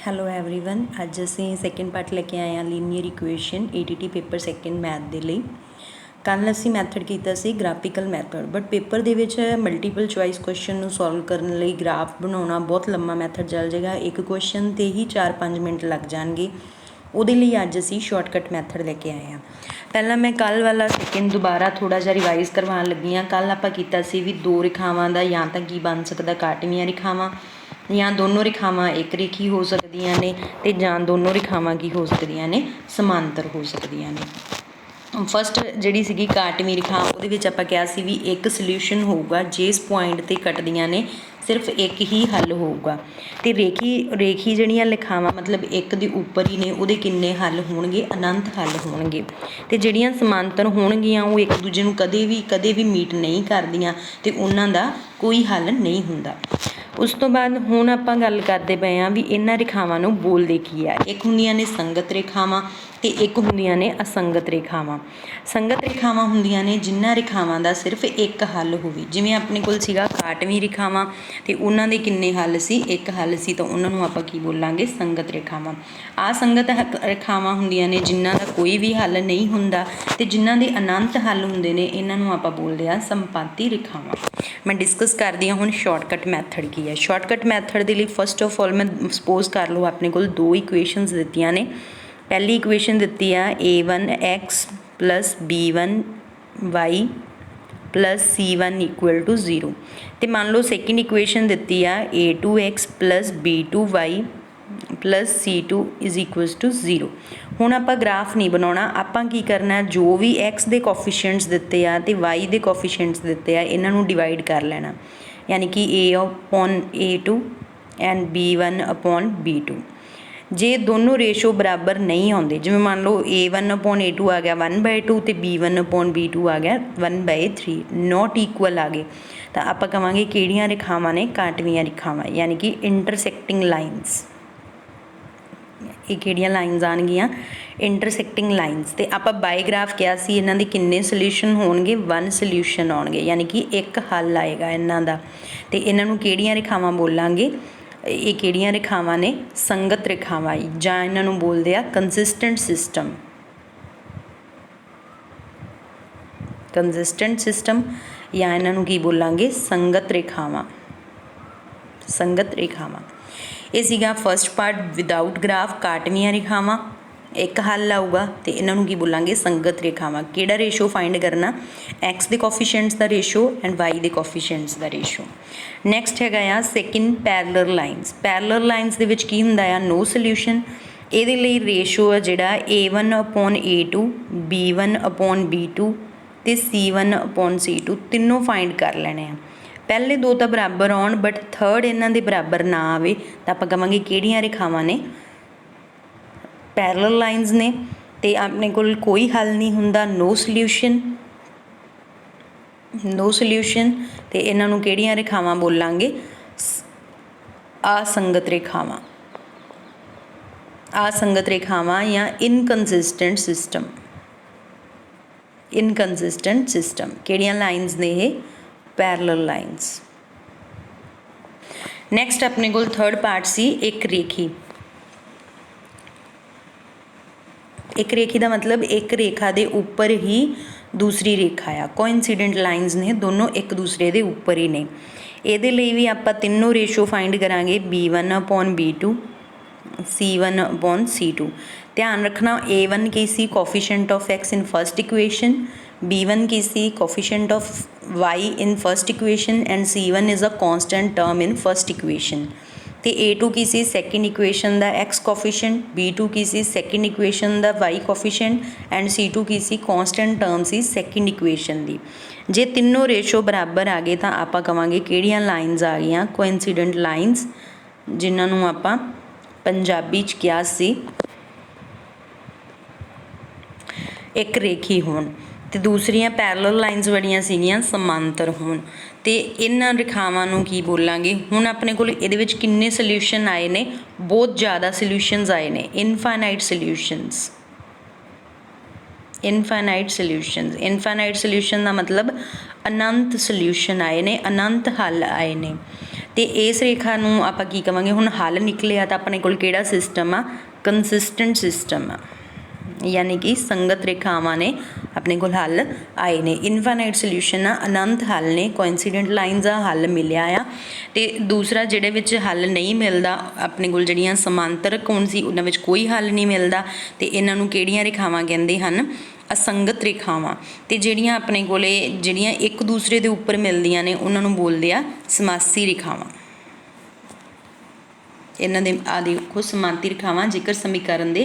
Hello everyone ਅੱਜ ਅਸੀਂ second part ਲੈ ਕੇ ਆਏ ਹਾਂ linear equation ATT paper second math ਦੇ ਲਈ। ਕੱਲ੍ਹ ਅਸੀਂ ਮੈਥਡ ਕੀਤਾ ਸੀ ਗ੍ਰਾਫਿਕਲ ਮੈਥਡ, ਬਟ ਪੇਪਰ ਦੇ ਵਿੱਚ ਮਲਟੀਪਲ ਚੋਇਸ ਕੁਐਸਚਨ ਨੂੰ ਸੋਲਵ ਕਰਨ ਲਈ ਗ੍ਰਾਫ ਬਣਾਉਣਾ ਬਹੁਤ ਲੰਮਾ ਮੈਥਡ ਚੱਲ ਜਾਏਗਾ। ਇੱਕ ਕੁਐਸਚਨ 'ਤੇ ਹੀ 4-5 ਮਿੰਟ ਲੱਗ ਜਾਣਗੇ। ਉਹਦੇ ਲਈ ਅੱਜ ਅਸੀਂ ਸ਼ਾਰਟਕਟ ਮੈਥਡ ਲੈ ਕੇ ਆਏ ਹਾਂ। ਪਹਿਲਾਂ ਮੈਂ ਕੱਲ੍ਹ ਵਾਲਾ ਸੈਕਿੰਡ ਦੁਬਾਰਾ ਥੋੜ੍ਹਾ ਜਿਹਾ ਰਿਵਾਈਜ਼ ਕਰਵਾਉਣ ਲੱਗੀ ਹਾਂ। ਕੱਲ੍ਹ ਆਪਾਂ ਕੀਤਾ ਸੀ ਵੀ ਦੋ ਰੇਖਾਵਾਂ ਦਾ ਜਾਂ ਤਾਂ ਕੀ ਬਣ ਸਕਦਾ ਕਾਟਵੀਆਂ ਰੇਖਾਵਾਂ, ਜਾਂ ਦੋਨੋਂ ਰੇਖਾਵਾਂ ਇੱਕ ਰੇਖੀ ਹੋ ਸਕਦੀਆਂ ਨੇ, ਅਤੇ ਜਾਂ ਦੋਨੋਂ ਰੇਖਾਵਾਂ ਕੀ ਹੋ ਸਕਦੀਆਂ ਨੇ ਸਮਾਂਤਰ ਹੋ ਸਕਦੀਆਂ ਨੇ। ਫਸਟ ਜਿਹੜੀ ਸੀਗੀ ਕਾਟਵੀਂ ਰੇਖਾ, ਉਹਦੇ ਵਿੱਚ ਆਪਾਂ ਕਿਹਾ ਸੀ ਵੀ ਇੱਕ ਸਲਿਊਸ਼ਨ ਹੋਊਗਾ ਜਿਸ ਪੁਆਇੰਟ 'ਤੇ ਕੱਟਦੀਆਂ ਨੇ ਸਿਰਫ ਇੱਕ ਹੀ ਹੱਲ ਹੋਊਗਾ। ਅਤੇ ਰੇਖੀ ਜਿਹੜੀਆਂ ਰੇਖਾਵਾਂ ਮਤਲਬ ਇੱਕ ਦੇ ਉੱਪਰ ਹੀ ਨੇ ਉਹਦੇ ਕਿੰਨੇ ਹੱਲ ਹੋਣਗੇ? ਅਨੰਤ ਹੱਲ ਹੋਣਗੇ। ਅਤੇ ਜਿਹੜੀਆਂ ਸਮਾਂਤਰ ਹੋਣਗੀਆਂ ਉਹ ਇੱਕ ਦੂਜੇ ਨੂੰ ਕਦੇ ਵੀ ਮੀਟ ਨਹੀਂ ਕਰਦੀਆਂ ਅਤੇ ਉਹਨਾਂ ਦਾ ਕੋਈ ਹੱਲ ਨਹੀਂ ਹੁੰਦਾ। ਉਸ ਤੋਂ ਬਾਅਦ ਹੁਣ ਆਪਾਂ ਗੱਲ ਕਰਦੇ ਪਏ ਹਾਂ ਵੀ ਇਹਨਾਂ ਰੇਖਾਵਾਂ ਨੂੰ ਬੋਲਦੇ ਕੀ ਆ। ਇੱਕ ਹੁੰਦੀਆਂ ਨੇ ਸੰਗਤ ਰੇਖਾਵਾਂ ਅਤੇ ਇੱਕ ਹੁੰਦੀਆਂ ਨੇ ਅਸੰਗਤ ਰੇਖਾਵਾਂ। ਸੰਗਤ ਰੇਖਾਵਾਂ ਹੁੰਦੀਆਂ ਨੇ ਜਿਨ੍ਹਾਂ ਰੇਖਾਵਾਂ ਦਾ ਸਿਰਫ ਇੱਕ ਹੱਲ ਹੋਵੇ। ਜਿਵੇਂ ਆਪਣੇ ਕੋਲ ਸੀਗਾ ਕਾਟਵੀਂ ਰੇਖਾਵਾਂ ਅਤੇ ਉਹਨਾਂ ਦੇ ਕਿੰਨੇ ਹੱਲ ਸੀ? ਇੱਕ ਹੱਲ ਸੀ, ਤਾਂ ਉਹਨਾਂ ਨੂੰ ਆਪਾਂ ਕੀ ਬੋਲਾਂਗੇ? ਸੰਗਤ ਰੇਖਾਵਾਂ। ਅਸੰਗਤ ਰੇਖਾਵਾਂ ਹੁੰਦੀਆਂ ਨੇ ਜਿਨ੍ਹਾਂ ਦਾ ਕੋਈ ਵੀ ਹੱਲ ਨਹੀਂ ਹੁੰਦਾ ਅਤੇ ਜਿਨ੍ਹਾਂ ਦੇ ਅਨੰਤ ਹੱਲ ਹੁੰਦੇ ਨੇ, ਇਹਨਾਂ ਨੂੰ ਆਪਾਂ ਬੋਲਦੇ ਹਾਂ ਸੰਪਾਤੀ ਰੇਖਾਵਾਂ। ਮੈਂ ਡਿਸਕਸ ਕਰਦੀ ਹਾਂ ਹੁਣ ਸ਼ਾਰਟਕਟ ਮੈਥਡ ਕੀ ਹੈ। ਸ਼ਾਰਟਕਟ ਮੈਥਡ ਦੇ ਲਈ ਫਸਟ ਆਫ ਆਲ ਮੈਂ ਸਪੋਜ਼ ਕਰ ਲਓ ਆਪਣੇ ਕੋਲ ਦੋ ਇਕੁਏਸ਼ਨਸ ਦਿੱਤੀਆਂ ਨੇ। ਪਹਿਲੀ ਇਕੁਏਸ਼ਨ ਦਿੱਤੀ ਆ a1x + b1y + c1 = 0, ਅਤੇ ਮੰਨ ਲਓ ਸੈਕਿੰਡ ਇਕੁਏਸ਼ਨ ਦਿੱਤੀ ਆ a2x + b2y + c2 = 0। ਹੁਣ ਆਪਾਂ ਗ੍ਰਾਫ ਨਹੀਂ ਬਣਾਉਣਾ, ਆਪਾਂ ਕੀ ਕਰਨਾ, ਜੋ ਵੀ x ਦੇ ਕੋਫੀਸ਼ੀਐਂਟਸ ਦਿੱਤੇ ਆ ਅਤੇ y ਦੇ ਕੋਫੀਸ਼ੀਐਂਟਸ ਦਿੱਤੇ ਆ ਇਹਨਾਂ ਨੂੰ ਡਿਵਾਈਡ ਕਰ ਲੈਣਾ, ਯਾਨੀ ਕਿ a/a2 ਐਂਡ b1/b2। ਜੇ ਦੋਨੋਂ ਰੇਸ਼ੋ ਬਰਾਬਰ ਨਹੀਂ ਆਉਂਦੇ, ਜਿਵੇਂ ਮੰਨ ਲਓ a1/a2 ਆ ਗਿਆ 1/2 ਅਤੇ b1/b2 ਆ ਗਿਆ 1/3, ਨੋਟ ਇਕੁਅਲ ਆ ਗਏ, ਤਾਂ ਆਪਾਂ ਕਹਾਂਗੇ ਕਿਹੜੀਆਂ ਰੇਖਾਵਾਂ ਨੇ? ਕਾਟਵੀਆਂ ਰੇਖਾਵਾਂ, ਯਾਨੀ ਕਿ ਇੰਟਰਸੈਕਟਿੰਗ ਲਾਈਨਸ। ਇਹ ਕਿਹੜੀਆਂ ਲਾਈਨਸ ਆਉਣਗੀਆਂ? Intersecting lines. ਅਤੇ ਆਪਾਂ ਬਾਇਗ੍ਰਾਫ ਕਿਹਾ ਸੀ ਇਹਨਾਂ ਦੇ ਕਿੰਨੇ ਸੋਲਿਊਸ਼ਨ ਹੋਣਗੇ? 1 ਸੋਲਿਊਸ਼ਨ ਆਉਣਗੇ, ਯਾਨੀ ਕਿ ਇੱਕ ਹੱਲ ਆਏਗਾ ਇਹਨਾਂ ਦਾ। ਅਤੇ ਇਹਨਾਂ ਨੂੰ ਕਿਹੜੀਆਂ ਰੇਖਾਵਾਂ ਬੋਲਾਂਗੇ? ਇਹ ਕਿਹੜੀਆਂ ਰੇਖਾਵਾਂ ਨੇ? ਸੰਗਤ ਰੇਖਾਵਾਂ, ਜਾਂ ਇਹਨਾਂ ਨੂੰ ਬੋਲਦੇ ਆ ਕੰਸਿਸਟੈਂਟ ਸਿਸਟਮ। ਕੰਸਿਸਟੈਂਟ ਸਿਸਟਮ, ਜਾਂ ਇਹਨਾਂ ਨੂੰ ਕੀ ਬੋਲਾਂਗੇ? ਸੰਗਤ ਰੇਖਾਵਾਂ। ਸੰਗਤ ਰੇਖਾਵਾਂ। ਇਹ ਸੀਗਾ ਫਸਟ ਪਾਰਟ ਵਿਦਆਊਟ ਗ੍ਰਾਫ, ਕਾਟਵੀਆਂ ਰੇਖਾਵਾਂ, ਇੱਕ ਹੱਲ ਆਊਗਾ ਅਤੇ ਇਹਨਾਂ ਨੂੰ ਕੀ ਬੋਲਾਂਗੇ? ਸੰਗਤ ਰੇਖਾਵਾਂ। ਕਿਹੜਾ ਰੇਸ਼ੋ ਫਾਈਂਡ ਕਰਨਾ? x ਦੇ ਕੋਫੀਸ਼ੀਐਂਟਸ ਦਾ ਰੇਸ਼ੋ ਐਂਡ y ਦੇ ਕੋਫੀਸ਼ੀਐਂਟਸ ਦਾ ਰੇਸ਼ੋ। ਨੈਕਸਟ ਹੈਗਾ ਆ second parallel lines. Parallel lines ਦੇ ਵਿੱਚ ਕੀ ਹੁੰਦਾ ਆ? ਨੋ ਸੋਲਿਊਸ਼ਨ। ਇਹਦੇ ਲਈ ਰੇਸ਼ੋ ਆ ਜਿਹੜਾ a1/a2, b1/b2 ਅਤੇ c1/c2 ਤਿੰਨੋਂ ਫਾਈਂਡ ਕਰ ਲੈਣੇ ਆ। ਪਹਿਲੇ ਦੋ ਤਾਂ ਬਰਾਬਰ ਆਉਣ, ਬਟ ਥਰਡ ਇਹਨਾਂ ਦੇ ਬਰਾਬਰ ਨਾ ਆਵੇ ਤਾਂ ਆਪਾਂ ਕਹਾਂਗੇ ਕਿਹੜੀਆਂ ਰੇਖਾਵਾਂ ਨੇ? ਪੈਰਲਲ ਲਾਈਨਸ ਨੇ। ਅਤੇ ਆਪਣੇ ਕੋਲ ਕੋਈ ਹੱਲ ਨਹੀਂ ਹੁੰਦਾ, ਨੋ ਸਲਿਊਸ਼ਨ। ਨੋ ਸਲਿਊਸ਼ਨ, ਅਤੇ ਇਹਨਾਂ ਨੂੰ ਕਿਹੜੀਆਂ ਰੇਖਾਵਾਂ ਬੋਲਾਂਗੇ? ਅਸੰਗਤ ਰੇਖਾਵਾਂ। ਅਸੰਗਤ ਰੇਖਾਵਾਂ ਜਾਂ ਇਨਕਨਸਿਸਟੈਂਟ ਸਿਸਟਮ। ਇਨਕਨਸਿਸਟੈਂਟ ਸਿਸਟਮ। ਕਿਹੜੀਆਂ ਲਾਈਨਸ ਨੇ ਇਹ? Parallel lines. ਨੈਕਸਟ ਆਪਣੇ ਕੋਲ ਥਰਡ ਪਾਰਟ ਸੀ ਇੱਕ ਰੇਖੀ। ਇੱਕ ਰੇਖੀ ਦਾ ਮਤਲਬ ਇੱਕ ਰੇਖਾ ਦੇ ਉੱਪਰ ਹੀ ਦੂਸਰੀ ਰੇਖਾ ਆ। ਕੋਇਨਸੀਡੈਂਟ ਲਾਈਨਸ ਨੇ, ਦੋਨੋਂ ਇੱਕ ਦੂਸਰੇ ਦੇ ਉੱਪਰ ਹੀ ਨੇ। ਇਹਦੇ ਲਈ ਵੀ ਆਪਾਂ ਤਿੰਨੋਂ ਰੇਸ਼ੋ ਫਾਈਂਡ ਕਰਾਂਗੇ, b1/b2, c1/c2। ਧਿਆਨ ਰੱਖਣਾ a1 ਕੀ ਸੀ? Coefficient of x in first equation, b1 ਕੀ ਸੀ? Coefficient of y in first equation, and c1 is a constant term in first equation. ਅਤੇ a2 ਕੀ ਸੀ? ਸੈਕਿੰਡ ਇਕੁਏਸ਼ਨ ਦਾ x ਕੋਫੀਸ਼ੀਐਂਟ, b2 ਕੀ ਸੀ? ਸੈਕਿੰਡ ਇਕੁਏਸ਼ਨ ਦਾ y ਕੋਫੀਸ਼ੀਐਂਟ, ਐਂਡ c2 ਕੀ ਸੀ? ਕੌਂਸਟੈਂਟ ਟਰਮ ਸੀ ਸੈਕਿੰਡ ਇਕੁਏਸ਼ਨ ਦੀ। ਜੇ ਤਿੰਨੋਂ ਰੇਸ਼ੋ ਬਰਾਬਰ ਆ ਗਏ ਤਾਂ ਆਪਾਂ ਕਹਾਂਗੇ ਕਿਹੜੀਆਂ ਲਾਈਨਸ ਆ ਗਈਆਂ? ਕੋਇਨਸੀਡੈਂਟ ਲਾਈਨਸ, ਜਿਨ੍ਹਾਂ ਨੂੰ ਆਪਾਂ ਪੰਜਾਬੀ 'ਚ ਕਿਹਾ ਸੀ ਇੱਕ ਰੇਖੀ ਹੋਣ। ਅਤੇ ਦੂਸਰੀਆਂ ਪੈਰਲਲ ਲਾਈਨਸ ਜਿਹੜੀਆਂ ਸੀਗੀਆਂ ਸਮਾਂਤਰ ਹੋਣ। ਅਤੇ ਇਹਨਾਂ ਰੇਖਾਵਾਂ ਨੂੰ ਕੀ ਬੋਲਾਂਗੇ? ਹੁਣ ਆਪਣੇ ਕੋਲ ਇਹਦੇ ਵਿੱਚ ਕਿੰਨੇ ਸੋਲਿਊਸ਼ਨ ਆਏ ਨੇ? ਬਹੁਤ ਜ਼ਿਆਦਾ ਸੋਲਿਊਸ਼ਨਸ ਆਏ ਨੇ, infinite solutions. Infinite solutions. Infinite solution ਦਾ ਮਤਲਬ ਅਨੰਤ ਸੋਲਿਊਸ਼ਨ ਆਏ ਨੇ, ਅਨੰਤ ਹੱਲ ਆਏ ਨੇ। तो इस रेखा नूं आपां की कहांगे, हुण हल निकलिया तो अपने कोल किहड़ा सिस्टम आ, कंसिस्टेंट सिस्टम आ, यानी कि संगत रेखावां ने अपने को हल आए ने। इनफाइनाइट सोल्यूशन आ, अनंत हल ने, कोइंसीडेंट लाइनस आ, हल मिलिया आ। ते दूसरा जिहड़े विच हल नहीं मिलदा, अपने कोल जिहड़ियां समांतर कोण सी उन्हां विच कोई हल नहीं मिलदा, ते इन्हां नूं किहड़ियां रेखावां कहंदे हन, असंगत रेखावां। ते जिहड़ियां अपने कोले जिहड़ियां एक दूसरे दे उपर मिलदियां ने उन्हां नूं बोलदे आ समासी रेखावां। इन्हां दे आ देखो समांती रेखावां, जेकर समीकरण दे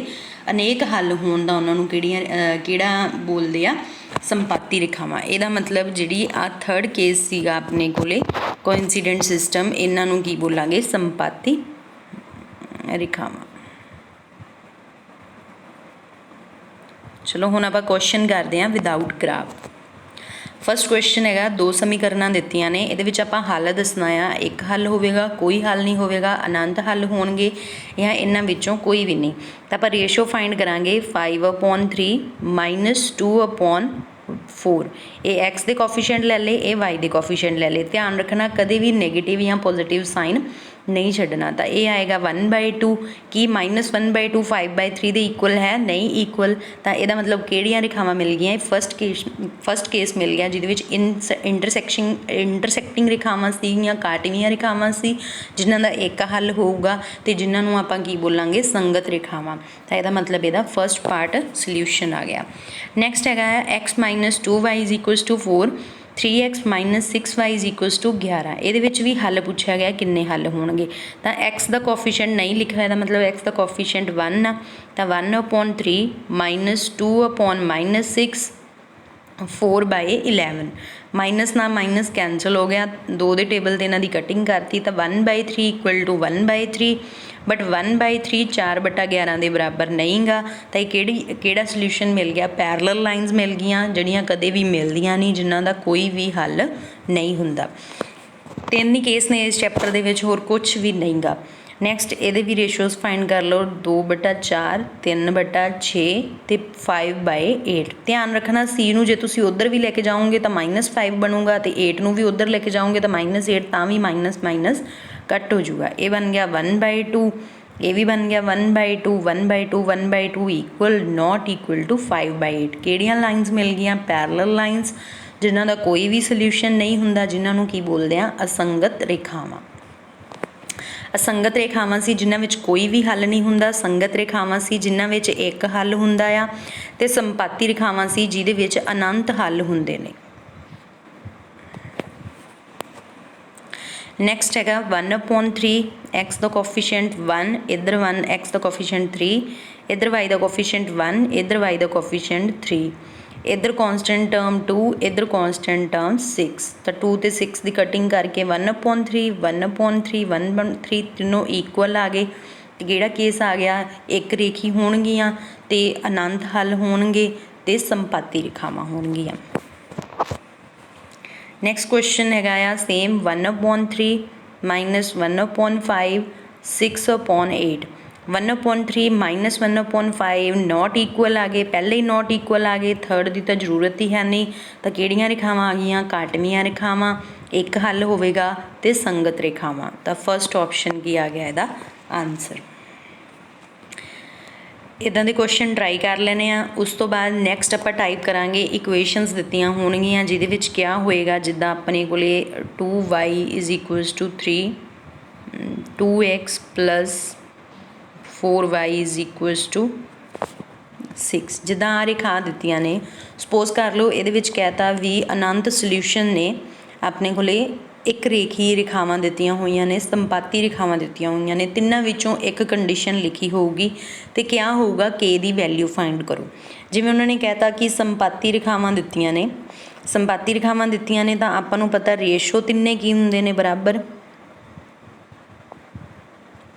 अनेक हल होण दा उन्हां नूं किहड़ा बोलदे आ, संपाती रेखावां। इहदा मतलब जिहड़ी आ थर्ड केस सीगा अपने कोले कोइंसीडेंट सिस्टम, इन्हां नूं की बोलांगे, संपाती रेखावां। चलो हुण आपां क्वेश्चन करदे हां विदाउट ग्राफ। फस्ट क्वेश्चन है, दो समीकरण दित्तियां ने, इहदे विच आपां हल दसना आ, एक हल होवेगा, कोई हल नहीं होवेगा, अनंत हल होणगे या इन्हां विचों कोई भी नहीं। तो आपां रेशो फाइंड करांगे 5/3 - 2/4। ये एक्स के कोफिशिएंट ले ले, ये वाई के कोफिशिएंट ले ले। ध्यान रखना कदे भी नैगेटिव या पॉजिटिव साइन नहीं छड्डना। तो ये आएगा 1/2 कि -1/2 5/3 के इक्वल है, नहीं इक्वल। तो यदा मतलब किहड़ियां रेखावां मिल गई, फस्ट केस मिल गया जिहदे विच इंटरसैक्टिंग रेखावां सी या काटवीआं रेखावां सी, जिन्हां दा एक हल होऊगा, ते जिन्हां नूं आपां की बोलांगे, संगत रेखावां। तो यदा मतलब यदा फस्ट पार्ट सोल्यूशन आ गया। नैक्सट है x - 2y = 4, 3x - 6y = 11। ये भी हल पूछा गया किन्ने हल होणगे। तो एक्स का कोफिशिएंट नहीं लिखा है, मतलब एक्स का कोफिशिएंट 1 आ। तो 1/3 - 2/-6 4/11। माइनस ना माइनस कैंसल हो गया, 2 के टेबल से इन्हां दी कटिंग करती। तो 1/3 = 1/3, बट 1/3 4/11 के बराबर नहीं गा। तो किहड़ा सोल्यूशन मिल गया, पैरलल लाइनस मिल गईयां जिहड़ियां कदे भी मिलदियां नहीं, जिन्हां दा कोई भी हल नहीं हुंदा। 3 ही केस ने इस चैप्टर दे विच, होर कुछ भी नहीं गा। नैक्सट ये भी रेशोज फाइंड कर लो, 2/4, 3/6 तो 5/8। ध्यान रखना सी नूं जे तुसीं उधर भी लैके जाओगे तो -5 बनूगा, तो 8 नूं भी उधर लैके जाओगे तो -8, तां भी माइनस माइनस कट हो जाऊगा। ये बन गया 1/2, ये भी बन गया 1/2, 1/2, 1/2 इक्वल नॉट इक्वल टू 5/8। किहड़ियां लाइनस मिल गई, पैरलल लाइनस, जिन्हां दा कोई भी सोल्यूशन नहीं हुंदा, जिन्हां नूं की बोलदे आ, असंगत रेखावां। असंगत रेखावां सी जिन्हां विच कोई भी हल नहीं हुंदा, संगत रेखावां सी जिन्हां विच एक हल हुंदा आ, ते संपाती रेखावां सी जिहदे विच अनंत हल हुंदे ने। नैक्सट है 1/3, एक्स का कोफिशिएंट 1, इधर 1, एक्स का कोफिशिएंट 3, इधर वाई का कोफिशिएंट 1, इधर वाई का कोफिशिएंट 3, इधर कॉन्सटेंट टर्म 2, इधर कॉन्सटेंट टर्म 6। तो 2 ते 6 की कटिंग करके 1/3, 1/3, 1/3 तीनों इक्वल आ गए। तो किहड़ा केस आ गया, एक रेखी होणगियां ते अनंत हल होणगे ते संपाती रेखावां होणगियां। नैक्सट क्वेश्चन है सेम 1/3 - 1/5 6/8। 1/3 - 1/5 नॉट इक्वल आ गए, पहले ही नॉट इक्वल आ गए, थर्ड की तो जरूरत ही है नहीं। तो किहड़ियां रेखावां आ गईयां, काटवीआं रेखावां, एक हल होवेगा ते संगत रेखावां। तो फस्ट ऑप्शन की आ गया इहदा आंसर। इदां दे क्वेश्चन ट्राई कर लेने आ। उस तो बाद नैक्सट आपां टाइप करांगे, इक्वेशनस दित्तियां होणगियां जिहदे विच क्या होएगा, जिद्दां अपने कोले 2y = 3, 2x + 4y = 6। जिद्दां आ रेखा दित्तियां ने, सपोज कर लो इहदे विच कहता भी अनंत सोल्यूशन ने अपने कोले एक रेखी रेखावां दित्तियां होईयां ने, संपाती रेखावां दित्तियां होईयां ने, तिन्नां विचों एक कंडीशन लिखी होऊगी तो क्या होऊगा, के दी वैल्यू फाइंड करो। जिवें उन्होंने कहता कि संपाती रेखावां दित्तियां ने, संपाती रेखावां दित्तियां ने, तां आपां नूं पता रेशो तिन्ने की हुंदे ने बराबर,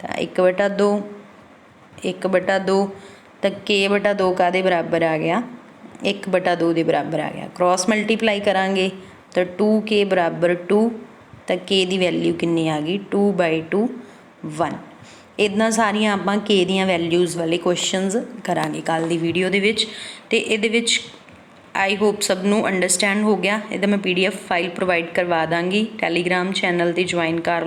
तां 1/2, 1/2, तो k/2 काहदे बराबर आ गया, 1/2 के बराबर आ गया। क्रॉस मल्टीप्लाई करांगे तो 2k = 2, तो k की वैल्यू कितनी आ गई, 2/2 1। इदां सारियां आपां k दियां वैल्यूज़ वाले क्वेश्चनस करांगे कल दी वीडियो दे विच। ते इहदे विच आई होप सब नूं अंडरस्टैंड हो गया। इहदा मैं PDF फाइल प्रोवाइड करवा दांगी, टैलीग्राम चैनल ते ज्वाइन कर